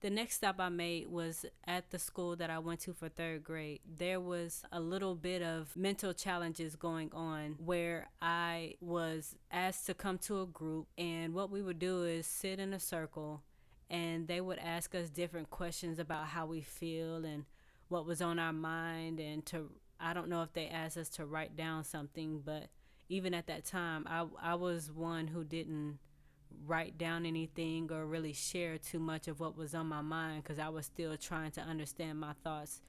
The next stop I made was at the school that I went to for third grade. There was a little bit of mental challenges going on where I was asked to come to a group, and what we would do is sit in a circle and they would ask us different questions about how we feel and what was on our mind. And to, I don't know if they asked us to write down something, but even at that time, I was one who didn't write down anything or really share too much of what was on my mind because I was still trying to understand my thoughts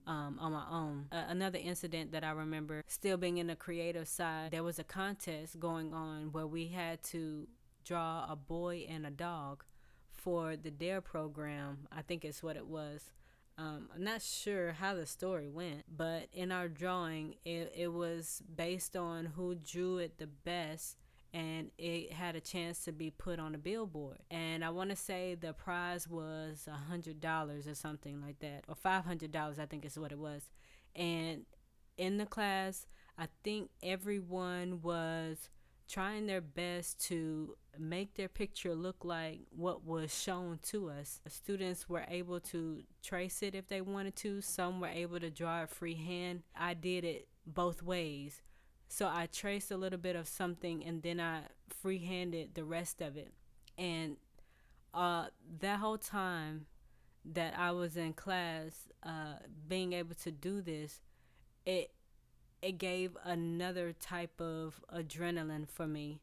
on my own. Another incident that I remember, still being in the creative side, there was a contest going on where we had to draw a boy and a dog for the DARE program. I think it's what it was. I'm not sure how the story went, but in our drawing, it was based on who drew it the best, and it had a chance to be put on a billboard. And I want to say the prize was $100 or something like that, or $500, I think is what it was. And in the class, I think everyone was trying their best to make their picture look like what was shown to us. The students were able to trace it if they wanted to. Some were able to draw it freehand. I did it both ways. So I traced a little bit of something and then I freehanded the rest of it. And that whole time that I was in class, being able to do this, it it gave another type of adrenaline for me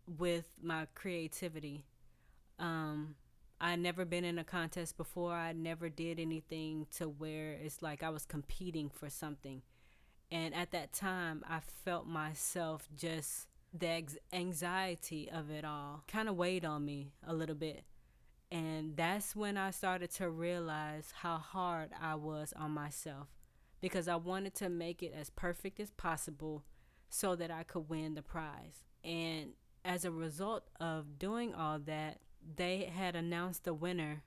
with my creativity. Um, I never been in a contest before. I never did anything to where it's like I was competing for something. And at that time, I felt myself just the anxiety of it all kind of weighed on me a little bit. And that's when I started to realize how hard I was on myself because I wanted to make it as perfect as possible so that I could win the prize. And as a result of doing all that, they had announced the winner.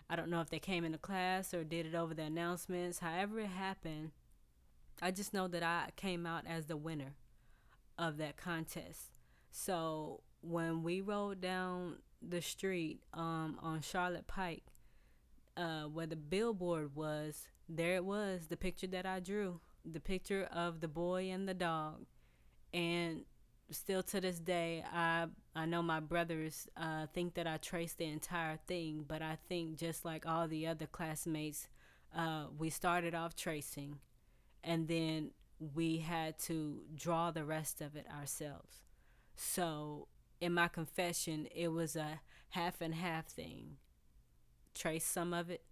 I don't know if they came into class or did it over the announcements. However it happened, I just know that I came out as the winner of that contest. So when we rode down the street on Charlotte Pike, where the billboard was, there it was, the picture that I drew, the picture of the boy and the dog. And still to this day, I know my brothers think that I traced the entire thing, but I think just like all the other classmates, we started off tracing, and then we had to draw the rest of it ourselves. So in my confession, it was a half and half thing. Traced some of it,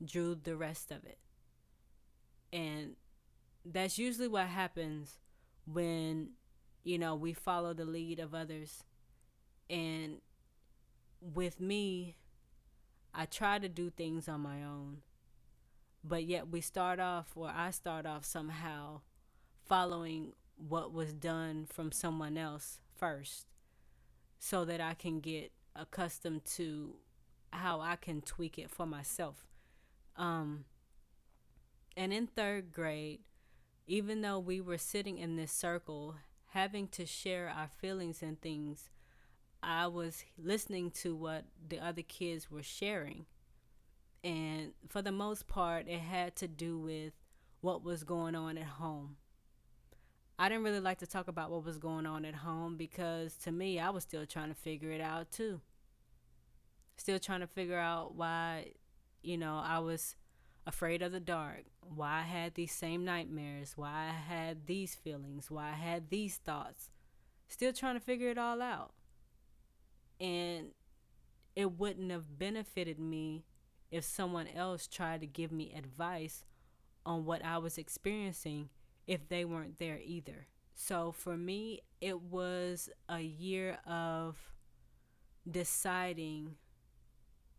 drew the rest of it. And that's usually what happens when, we follow the lead of others. And with me, I try to do things on my own. But yet I start off somehow following what was done from someone else first so that I can get accustomed to how I can tweak it for myself. Um, and in third grade, even though we were sitting in this circle, having to share our feelings and things, I was listening to what the other kids were sharing. And for the most part, it had to do with what was going on at home. I didn't really like to talk about what was going on at home because to me, I was still trying to figure it out too. Still trying to figure out why, I was afraid of the dark, why I had these same nightmares, why I had these feelings, why I had these thoughts. Still trying to figure it all out. And it wouldn't have benefited me if someone else tried to give me advice on what I was experiencing if they weren't there either. So for me, it was a year of deciding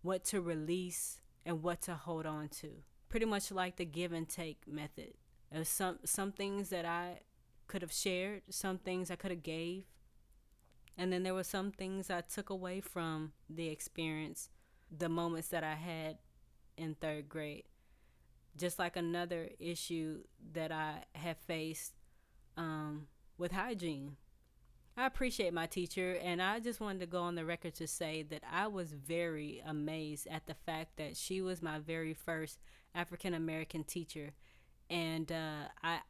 what to release and what to hold on to. Pretty much like the give and take method. There's some things that I could have shared, some things I could have gave, and then there were some things I took away from the experience, the moments that I had in third grade. Just like another issue that I have faced with hygiene. I appreciate my teacher, and I just wanted to go on the record to say that I was very amazed at the fact that she was my very first African American teacher, and I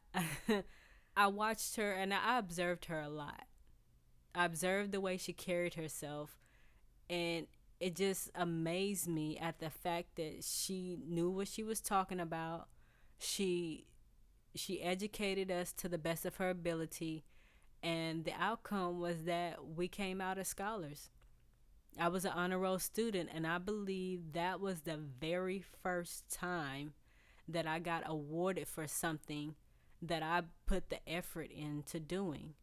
I watched her and I observed her a lot. I observed the way she carried herself, and it just amazed me at the fact that she knew what she was talking about. She she educated us to the best of her ability, and the outcome was that we came out as scholars. I was an honor roll student, and I believe that was the very first time that I got awarded for something that I put the effort into doing,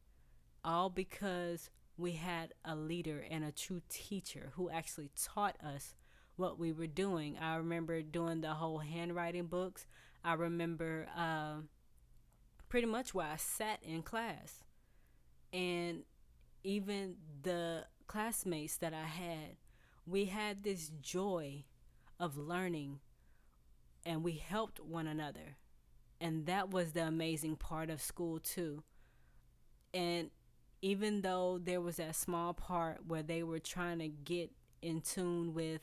all because we had a leader and a true teacher who actually taught us what we were doing. I remember doing the whole handwriting books. I remember pretty much where I sat in class. And even the classmates that I had, we had this joy of learning, and we helped one another. And that was the amazing part of school, too. And even though there was that small part where they were trying to get in tune with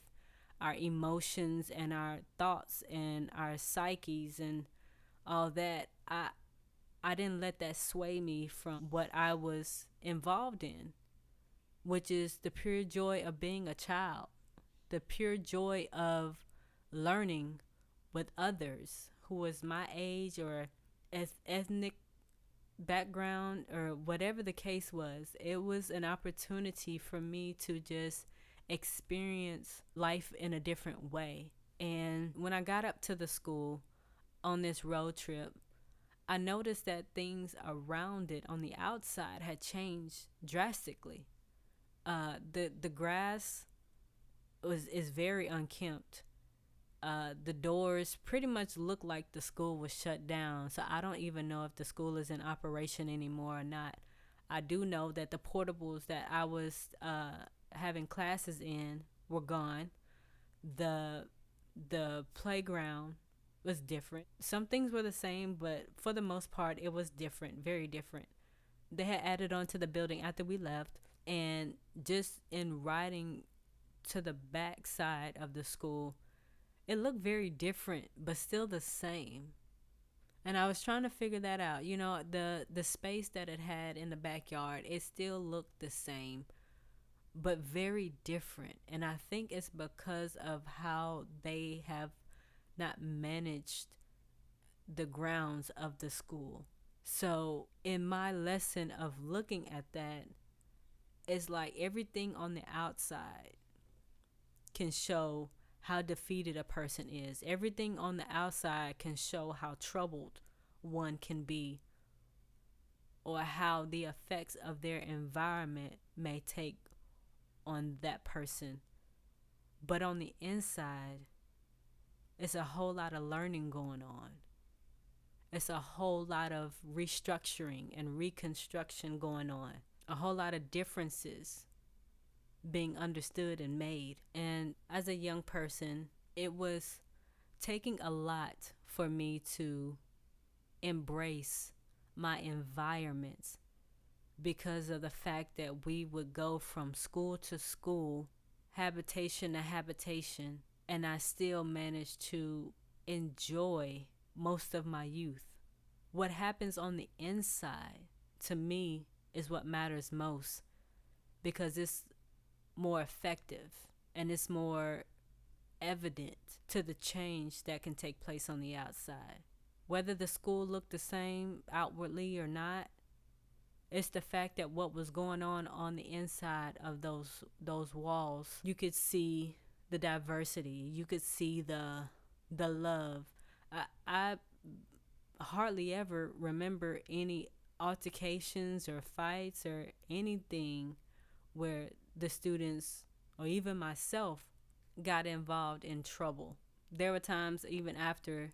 our emotions and our thoughts and our psyches and all that, I didn't let that sway me from what I was involved in, which is the pure joy of being a child, the pure joy of learning with others who was my age or ethnic background or whatever the case was. It was an opportunity for me to just experience life in a different way. And when I got up to the school on this road trip, I noticed that things around it on the outside had changed drastically. The grass was is very unkempt. The doors pretty much look like the school was shut down. So I don't even know if the school is in operation anymore or not. I do know that the portables that I was having classes in were gone. The the playground was different. Some things were the same, but for the most part, it was different, very different. They had added on to the building after we left, and just in riding to the back side of the school, it looked very different, but still the same. And I was trying to figure that out. You know, the space that it had in the backyard, it still looked the same, but very different. And I think it's because of how they have not managed the grounds of the school. So, in my lesson of looking at that, it's like everything on the outside can show how defeated a person is. Everything on the outside can show how troubled one can be, or how the effects of their environment may take on that person. But on the inside, it's a whole lot of learning going on. It's a whole lot of restructuring and reconstruction going on. A whole lot of differences being understood and made. And as a young person, it was taking a lot for me to embrace my environments, because of the fact that we would go from school to school, habitation to habitation, and I still managed to enjoy most of my youth. What happens on the inside, to me, is what matters most, because it's more effective and it's more evident to the change that can take place on the outside. Whether the school looked the same outwardly or not, it's the fact that what was going on the inside of those walls, you could see the diversity, you could see the love. I hardly ever remember any altercations or fights or anything where the students or even myself got involved in trouble. There were times even after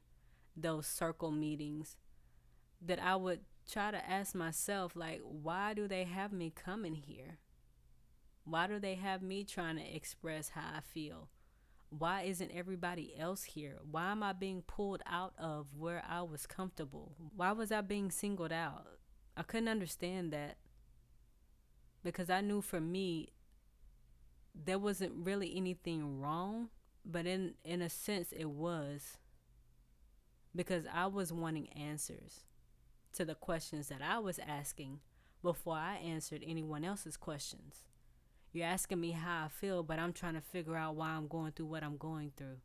those circle meetings that I would try to ask myself, like, why do they have me coming here? Why do they have me trying to express how I feel? Why isn't everybody else here? Why am I being pulled out of where I was comfortable? Why was I being singled out? I couldn't understand that. because I knew for me there wasn't really anything wrong, but in a sense it was, because I was wanting answers to the questions that I was asking before I answered anyone else's questions. You're asking me how I feel, but I'm trying to figure out why I'm going through what I'm going through.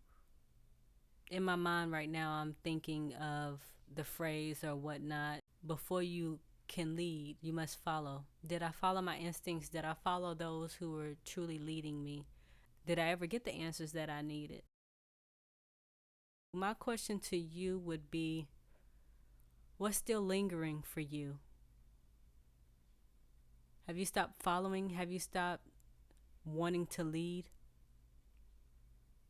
In my mind right now, I'm thinking of the phrase or whatnot: before you can lead, you must follow. Did I follow my instincts? Did I follow those who were truly leading me? Did I ever get the answers that I needed? My question to you would be, what's still lingering for you? Have you stopped following? Have you stopped wanting to lead?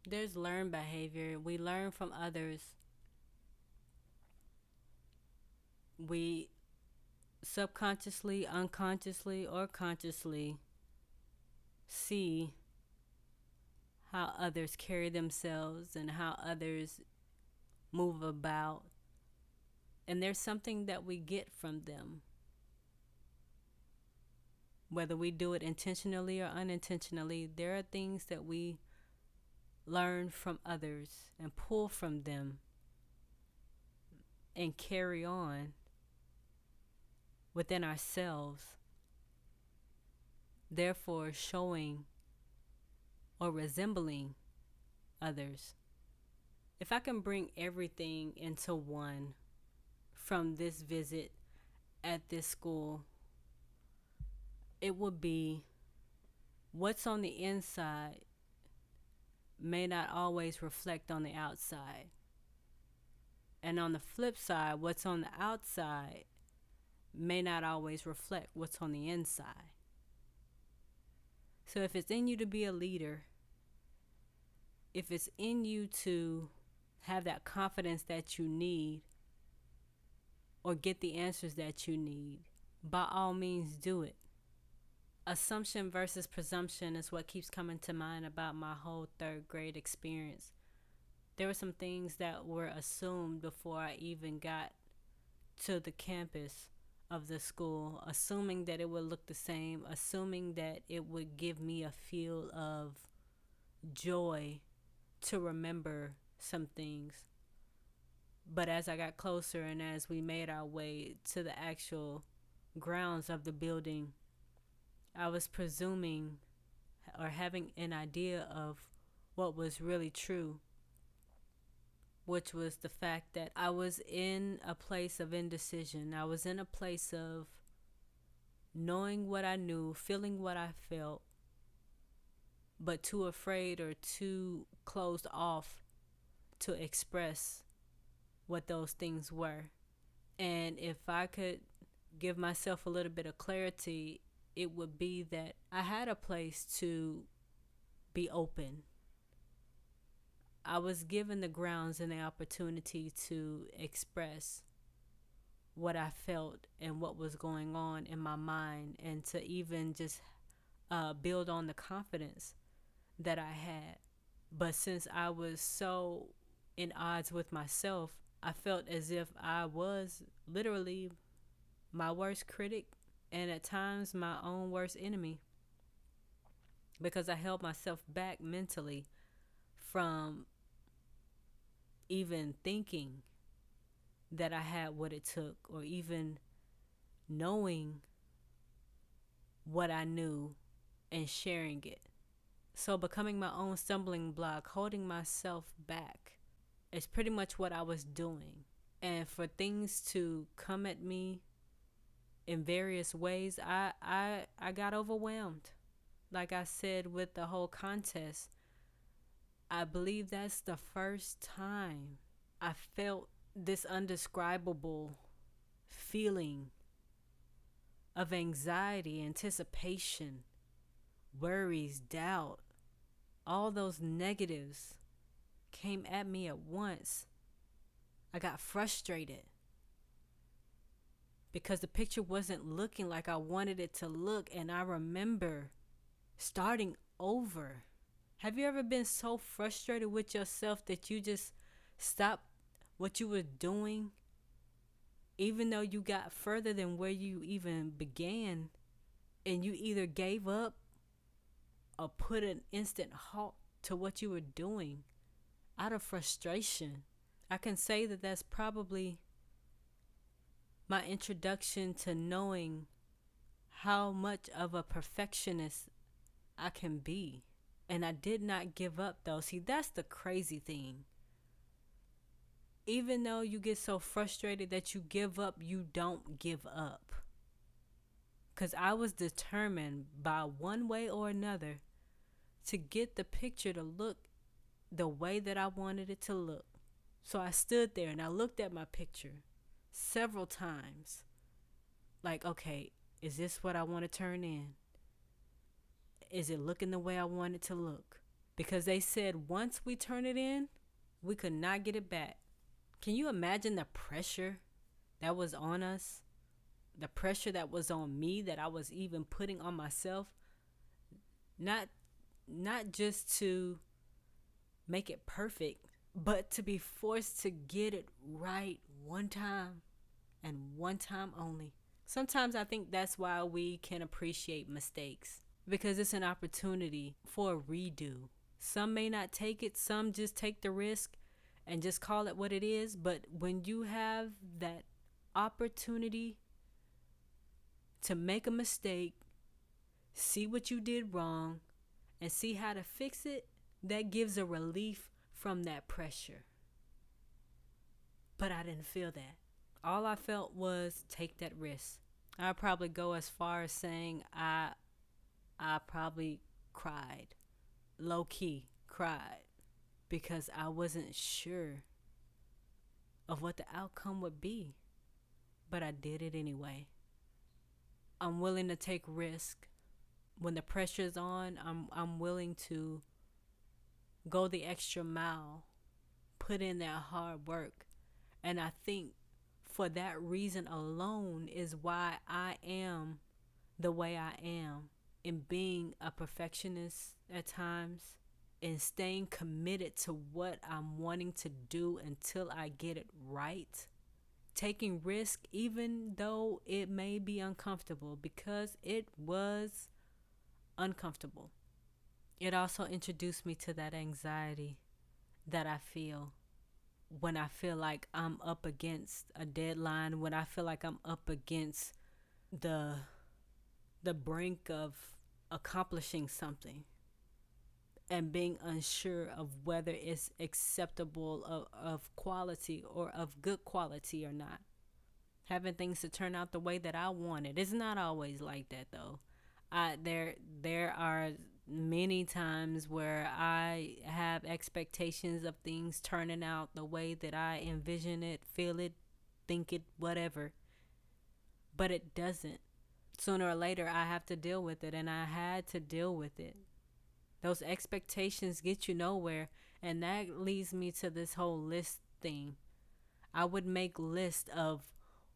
There's learned behavior. We learn from others. We subconsciously, unconsciously, or consciously see how others carry themselves and how others move about. And there's something that we get from them. Whether we do it intentionally or unintentionally, there are things that we learn from others and pull from them and carry on within ourselves, therefore showing or resembling others. If I can bring everything into one from this visit at this school, it would be, what's on the inside may not always reflect on the outside. And on the flip side, what's on the outside may not always reflect what's on the inside. So if it's in you to be a leader, if it's in you to have that confidence that you need or get the answers that you need, by all means do it. Assumption versus presumption is what keeps coming to mind about my whole third grade experience. There were some things that were assumed before I even got to the campus of the school, assuming that it would look the same, assuming that it would give me a feel of joy to remember some things. But as I got closer and as we made our way to the actual grounds of the building, I was presuming or having an idea of what was really true, which was the fact that I was in a place of indecision. I was in a place of knowing what I knew, feeling what I felt, but too afraid or too closed off to express what those things were. And if I could give myself a little bit of clarity, it would be that I had a place to be open. I was given the grounds and the opportunity to express what I felt and what was going on in my mind, and to even just build on the confidence that I had. But since I was so in odds with myself, I felt as if I was literally my worst critic and at times my own worst enemy, because I held myself back mentally from even thinking that I had what it took, or even knowing what I knew and sharing it. So becoming my own stumbling block, holding myself back, is pretty much what I was doing. And for things to come at me in various ways, I got overwhelmed. Like I said with the whole contest, I believe that's the first time I felt this undescribable feeling of anxiety, anticipation, worries, doubt. All those negatives came at me at once. I got frustrated because the picture wasn't looking like I wanted it to look, and I remember starting over. Have you ever been so frustrated with yourself that you just stopped what you were doing, even though you got further than where you even began? and you either gave up or put an instant halt to what you were doing out of frustration. I can say that that's probably my introduction to knowing how much of a perfectionist I can be. And I did not give up though. See, that's the crazy thing. Even though you get so frustrated that you give up, you don't give up. Because I was determined by one way or another to get the picture to look the way that I wanted it to look. So I stood there and I looked at my picture several times. Like, okay, is this what I want to turn in? Is it looking the way I want it to look? Because they said once we turn it in, we could not get it back. Can you imagine the pressure that was on us? The pressure that was on me, that I was even putting on myself? Not just to make it perfect, but to be forced to get it right one time and one time only. Sometimes I think that's why we can appreciate mistakes, because it's an opportunity for a redo. Some may not take it, some just take the risk and just call it what it is. But when you have that opportunity to make a mistake, see what you did wrong, and see how to fix it, that gives a relief from that pressure. But I didn't feel that. All I felt was take that risk. I'd probably go as far as saying I probably cried, low key cried, because I wasn't sure of what the outcome would be. But I did it anyway. I'm willing to take risk. When the pressure's on, I'm willing to go the extra mile, put in that hard work. And I think for that reason alone is why I am the way I am, in being a perfectionist at times, and staying committed to what I'm wanting to do until I get it right. Taking risk even though it may be uncomfortable, because it was uncomfortable. It also introduced me to that anxiety that I feel when I feel like I'm up against a deadline, when I feel like I'm up against the brink of accomplishing something and being unsure of whether it's acceptable of quality or of good quality or not. Having things to turn out the way that I want it. It's not always like that though. There are many times where I have expectations of things turning out the way that I envision it, feel it, think it, whatever. But it doesn't. Sooner or later I have to deal with it, and I had to deal with it. Those expectations get you nowhere, and that leads me to this whole list thing. I would make lists of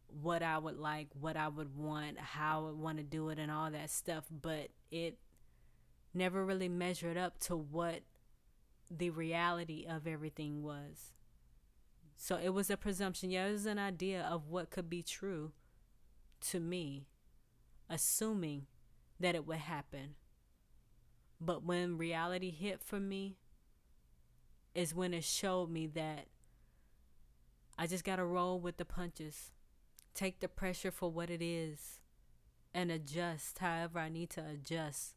what I would like, what I would want, how I would want to do it, and all that stuff, but it never really measured up to what the reality of everything was. So it was a presumption. Yeah, it was an idea of what could be true to me, assuming that it would happen. But when reality hit for me is when it showed me that I just got to roll with the punches, take the pressure for what it is, and adjust however I need to adjust